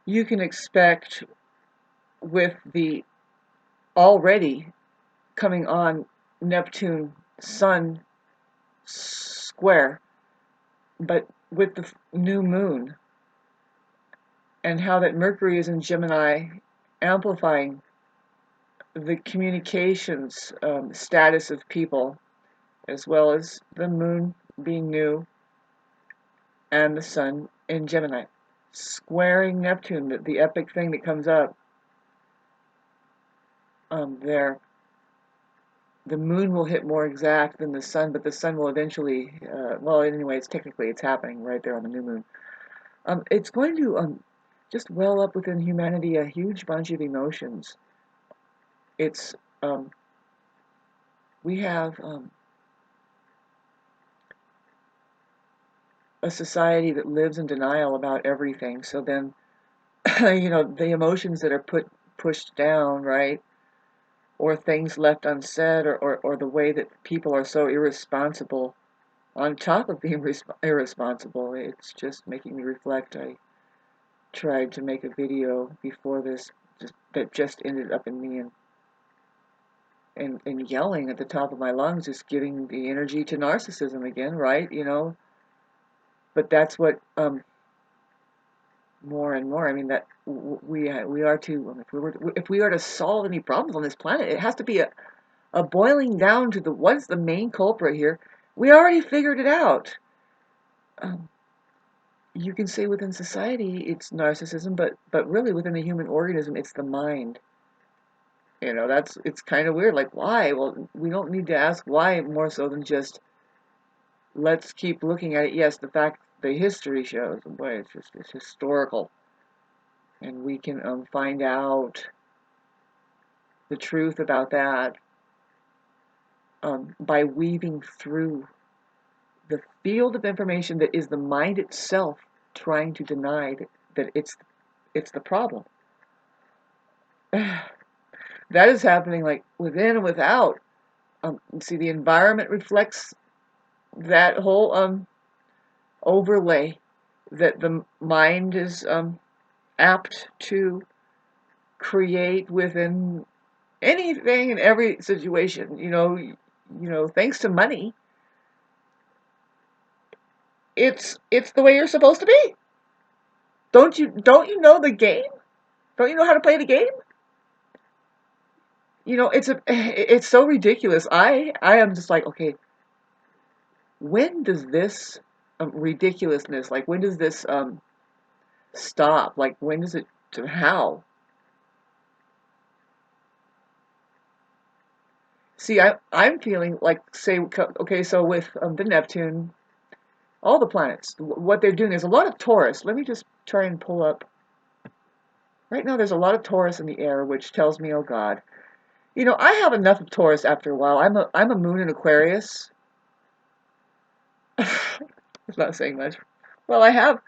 you can expect with the already coming on Neptune Sun square, but with the new moon and how that Mercury is in Gemini, amplifying the communications status of people, as well as the moon being new and the sun in Gemini, squaring Neptune, the epic thing that comes up there. The moon will hit more exact than the sun, but the sun will eventually, well, anyway, it's happening right there on the new moon. It's going to just well up within humanity a huge bunch of emotions. It's, we have a society that lives in denial about everything. So then, the emotions that are pushed down, right? Or things left unsaid, or the way that people are so irresponsible on top of being irresponsible. It's just making me reflect. I tried to make a video before this that just ended up in me and yelling at the top of my lungs, just giving the energy to narcissism again, right? But that's what more and more. I mean, that we are to, if we are to solve any problems on this planet, it has to be a boiling down to what's the main culprit here. We already figured it out. You can say within society it's narcissism, but really within the human organism it's the mind. It's kind of weird. Like, why? Well, we don't need to ask why more so than just let's keep looking at it. Yes, the history shows, boy, it's historical, and we can find out the truth about that by weaving through the field of information that is the mind itself trying to deny that it's the problem. That is happening like within and without. See, the environment reflects that whole overlay that the mind is apt to create within anything and every situation. Thanks to money, it's the way you're supposed to be. Don't you know the game? Don't you know how to play the game? It's so ridiculous. I am just like, okay, when does this ridiculousness, like, when does this stop? Like, when does it, how? See, I'm feeling like, say, okay, so with the Neptune, all the planets, what they're doing, there's a lot of Taurus. Let me just try and pull up. Right now, there's a lot of Taurus in the air, which tells me, oh God. I have enough of Taurus after a while. I'm a moon in Aquarius. It's not saying much. Well, I have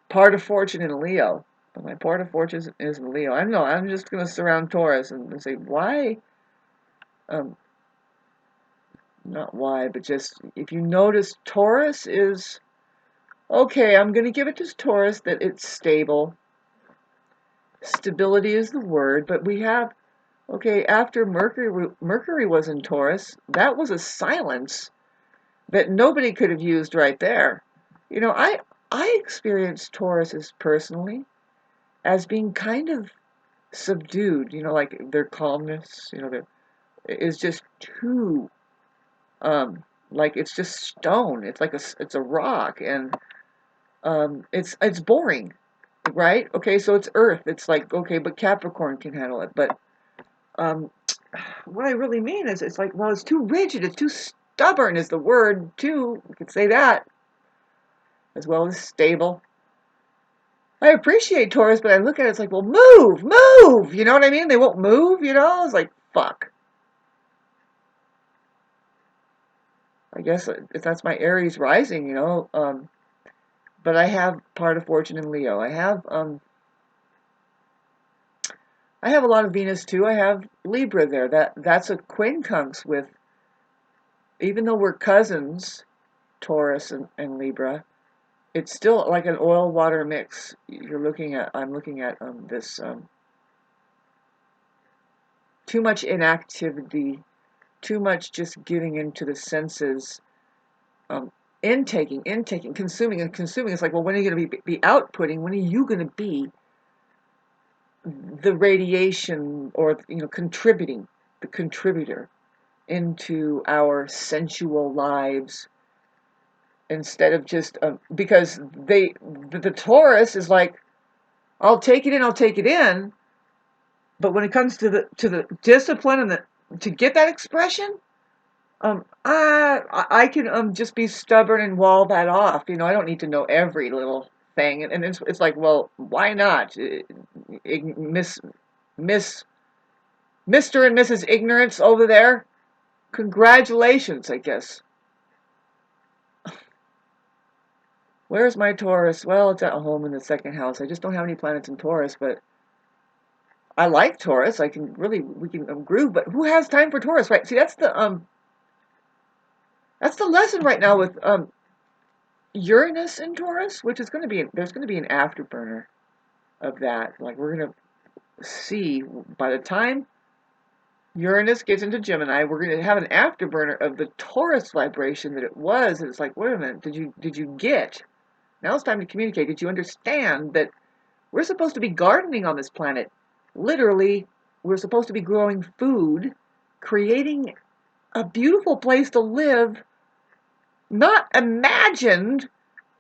part of fortune in Leo. But my part of fortune is in Leo. I don't know. I'm just going to surround Taurus and say, why? Um, Not why, but just if you notice, Taurus is okay. I'm going to give it to Taurus that it's stable. Stability is the word, but we have, okay, after Mercury was in Taurus, that was a silence that nobody could have used right there. I experienced Tauruses personally as being kind of subdued, like their calmness, is just too, like it's just stone. It's like it's a rock, and it's boring, right? Okay, so it's Earth. It's like, okay, but Capricorn can handle it. But um, what I really mean is, it's like, well, it's too rigid. It's too stubborn is the word too. You could say that, as well as stable. I appreciate Taurus, but I look at it, it's like, well, move, you know what I mean? They won't move, It's like, fuck. I guess if that's my Aries rising, but I have part of fortune in Leo. I have a lot of Venus too. I have Libra there. That's a quincunx with, even though we're cousins, Taurus and Libra, it's still like an oil-water mix. I'm looking at this too much inactivity, too much just giving into the senses, um, intaking, consuming, and consuming. It's like, well, when are you going to be outputting? When are you going to be the radiation, or contributing, the contributor into our sensual lives, instead of just because the Taurus is like, I'll take it in, but when it comes to the discipline and to get that expression, I can just be stubborn and wall that off. I don't need to know every little thing, and it's like, well, why not? Miss Mr. and Mrs. Ignorance over there, congratulations, I guess. Where's my Taurus? Well, it's at home in the second house. I just don't have any planets in Taurus, but I like Taurus. We can groove, but who has time for Taurus, right? See, that's the lesson right now with Uranus in Taurus, which is there's going to be an afterburner of that. Like, we're going to see by the time Uranus gets into Gemini, we're going to have an afterburner of the Taurus vibration that it was. And it's like, wait a minute, did you get? Now it's time to communicate. Did you understand that we're supposed to be gardening on this planet? Literally, we're supposed to be growing food, creating a beautiful place to live, not imagined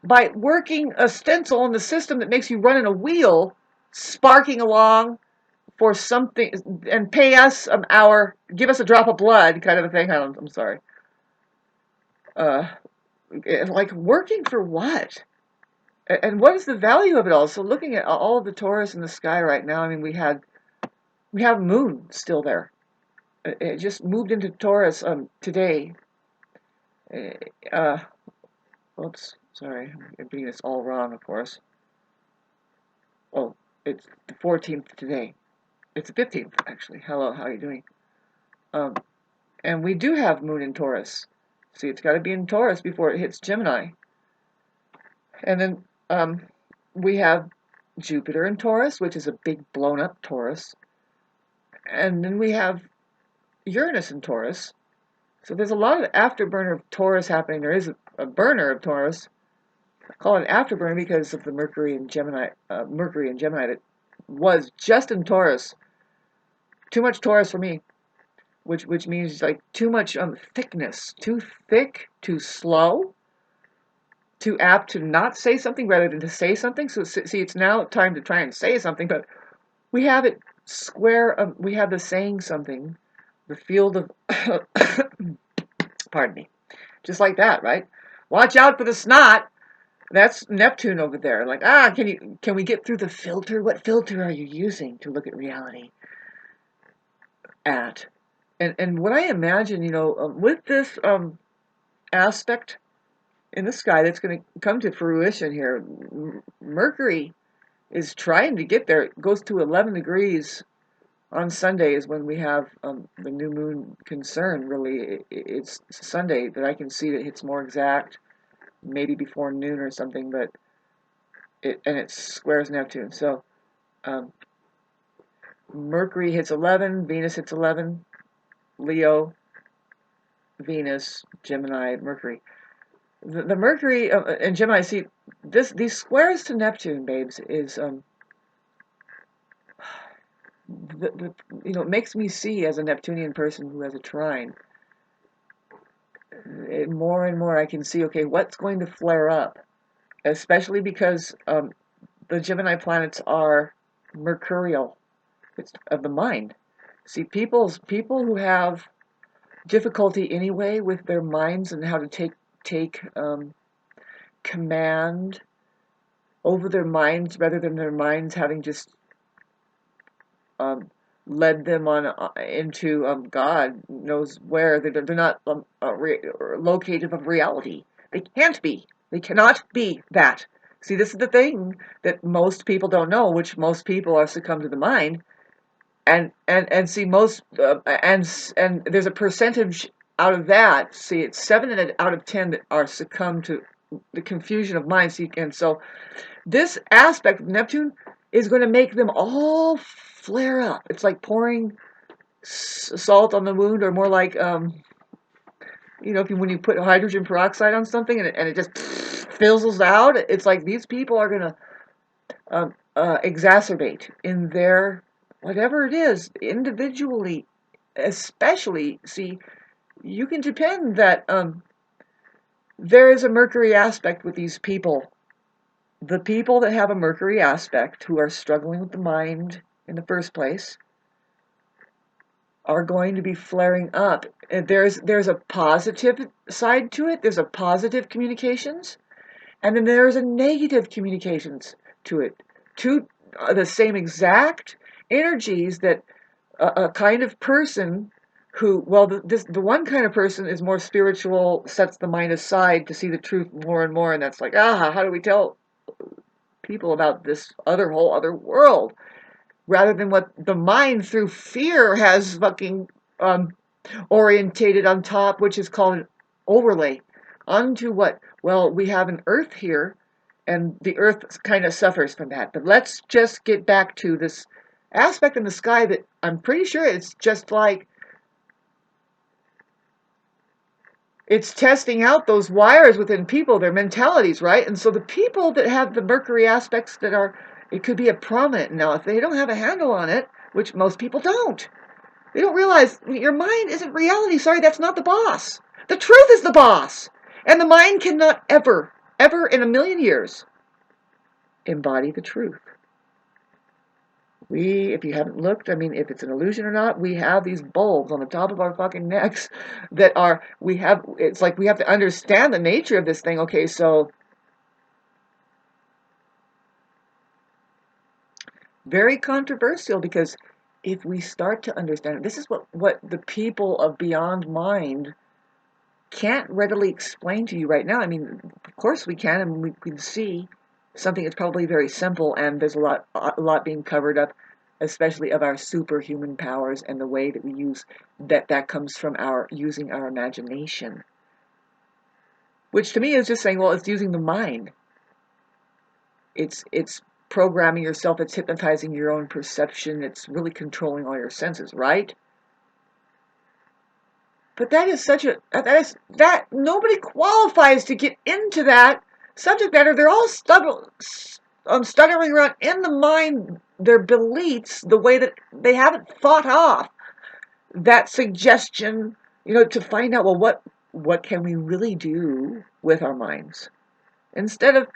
by working a stencil in the system that makes you run in a wheel, sparking along for something, and pay us give us a drop of blood kind of a thing. I'm sorry. Like, working for what? And what is the value of it all? So looking at all of the Taurus in the sky right now, I mean, we have Moon still there. It just moved into Taurus today. Oops, sorry, I'm getting this all wrong, of course. Oh, it's the 14th today. It's the 15th, actually. Hello, how are you doing? And we do have Moon in Taurus. See, it's got to be in Taurus before it hits Gemini. And then we have Jupiter in Taurus, which is a big blown up Taurus. And then we have Uranus in Taurus. So there's a lot of afterburner of Taurus happening. There is a burner of Taurus. I call it afterburner because of the Mercury in Gemini that was just in Taurus. Too much Taurus for me, which means like too much thickness, too thick, too slow, too apt to not say something rather than to say something. So see, it's now time to try and say something, but we have it square. We have the saying something, the field of pardon me, just like that, right? Watch out for the snot. That's Neptune over there. Like, can we get through the filter? What filter are you using to look at reality at? And what I imagine, with this aspect in the sky that's going to come to fruition here, Mercury is trying to get there. It goes to 11 degrees on Sunday is when we have the new moon concern. Really, it's Sunday that I can see that it's more exact, maybe before noon or something, but it squares Neptune. So Mercury hits 11, Venus hits 11, Leo, Venus, Gemini, Mercury. The Mercury and Gemini, see, these squares to Neptune, babes, is it makes me see, as a Neptunian person who has a trine, more and more I can see, okay, what's going to flare up, especially because the Gemini planets are mercurial. It's of the mind. See, people who have difficulty anyway with their minds and how to take command over their minds, rather than their minds having just led them on into God knows where. They're not locative of reality. They can't be. They cannot be that. See, this is the thing that most people don't know, which most people are succumbed to the mind, and see most and there's a percentage out of that. See, it's 7 out of 10 that are succumbed to the confusion of minds. And so this aspect of Neptune is going to make them all flare up. It's like pouring salt on the wound, or more like, when you put hydrogen peroxide on something and it just fizzles out. It's like these people are going to exacerbate in their whatever it is individually, especially. See, you can depend that there is a Mercury aspect with these people. The people that have a Mercury aspect, who are struggling with the mind in the first place, are going to be flaring up. There's a positive side to it. There's a positive communications, and then there's a negative communications to it. Two the same exact energies that a kind of person who, well, the one kind of person is more spiritual, sets the mind aside to see the truth more and more, and that's like, how do we tell people about this whole other world, rather than what the mind through fear has fucking orientated on top, which is called an overlay onto what? Well, we have an earth here, and the earth kind of suffers from that. But let's just get back to this aspect in the sky that I'm pretty sure it's just like it's testing out those wires within people, their mentalities, right? And so the people that have the Mercury aspects that are, it could be a prominent. Now, if they don't have a handle on it, which most people don't, they don't realize your mind isn't reality. Sorry, that's not the boss. The truth is the boss. And the mind cannot ever, ever in a million years embody the truth. If you haven't looked, I mean, if it's an illusion or not, we have these bulbs on the top of our fucking necks that are, it's like we have to understand the nature of this thing. Okay, so very controversial, because if we start to understand it, this is what the people of Beyond Mind can't readily explain to you right now. I mean, of course we can, and we can see something that's probably very simple, and there's a lot being covered up, especially of our superhuman powers and the way that we use that comes from our using our imagination, which to me is just saying, well, it's using the mind. It's programming yourself. It's hypnotizing your own perception. It's really controlling all your senses, right? But that is that nobody qualifies to get into that subject matter. They're all stuttering around in the mind, their beliefs, the way that they haven't fought off that suggestion, to find out, well, what can we really do with our minds, instead of,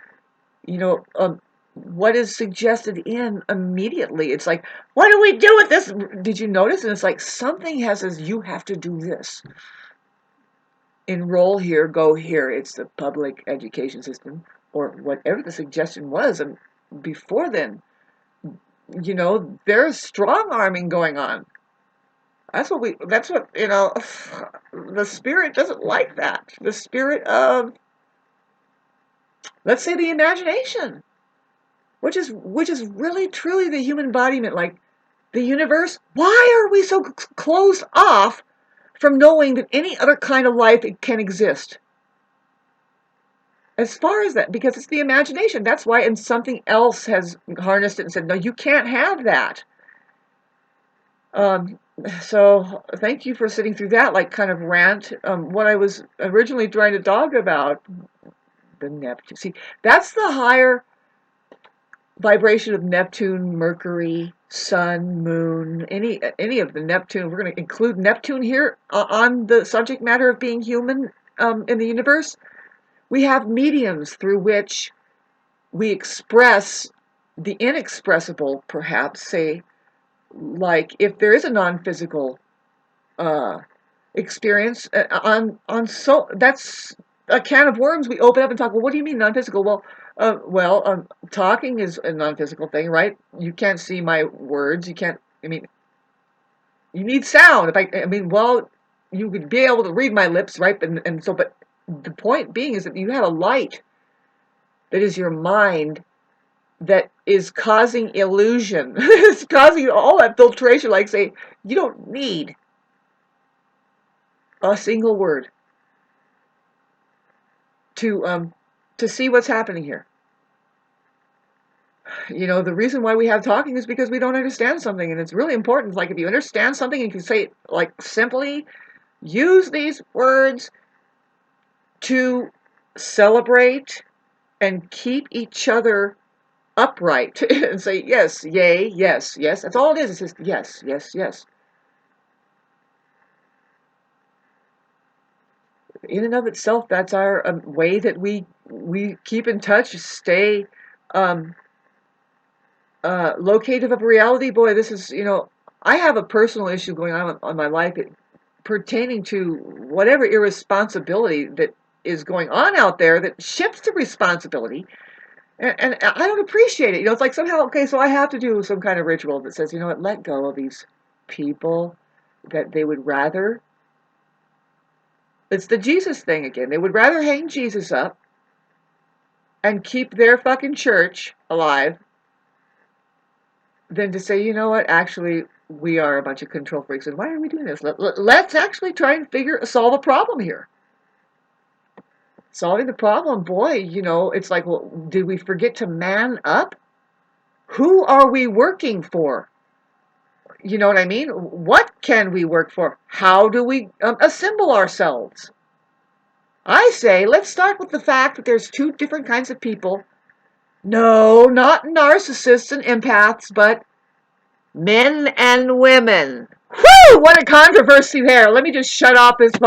what is suggested in immediately. It's like, what do we do with this? Did you notice? And it's like something says, you have to do this. Enroll here, go here. It's the public education system, or whatever the suggestion was. And before then, there's strong arming going on. That's what the spirit doesn't like that. The spirit of, let's say, the imagination, which is really truly the human embodiment. Like the universe, why are we so closed off from knowing that any other kind of life can exist? As far as that, because it's the imagination. That's why, and something else has harnessed it and said, no, you can't have that. So thank you for sitting through that, like, kind of rant. What I was originally trying to talk about, the Neptune. See, that's the higher vibration of Neptune, Mercury, Sun, Moon, any of the Neptune. We're going to include Neptune here on the subject matter of being human in the universe. We have mediums through which we express the inexpressible, perhaps, say, like if there is a non-physical experience so that's a can of worms we open up and talk. Well, what do you mean non-physical? Well, talking is a non-physical thing, right? You can't see my words. You can't. I mean, you need sound. Well, you would be able to read my lips, right? But the point being is that you have a light that is your mind that is causing illusion. It's causing all that filtration. Like, say, you don't need a single word to to see what's happening here. You know, the reason why we have talking is because we don't understand something, and it's really important. Like, if you understand something, you can say it, like, simply use these words to celebrate and keep each other upright and say, yes, yay, yes, yes. That's all it is. It's just yes, yes, yes. In and of itself, that's our way that we keep in touch, stay locative of reality. Boy, this is, you know, I have a personal issue going on my life pertaining to whatever irresponsibility that is going on out there that shifts to responsibility. And I don't appreciate it. You know, it's like somehow, okay, so I have to do some kind of ritual that says, you know what, let go of these people that they would rather. It's the Jesus thing again. They would rather hang Jesus up and keep their fucking church alive than to say, you know what, actually, we are a bunch of control freaks, and why are we doing this? Let's actually try and solve a problem here. Solving the problem, boy, you know, it's like, well, did we forget to man up? Who are we working for? You know what I mean? What can we work for? How do we assemble ourselves? I say, let's start with the fact that there's two different kinds of people. No, not narcissists and empaths, but men and women. Whew! What a controversy there. Let me just shut off this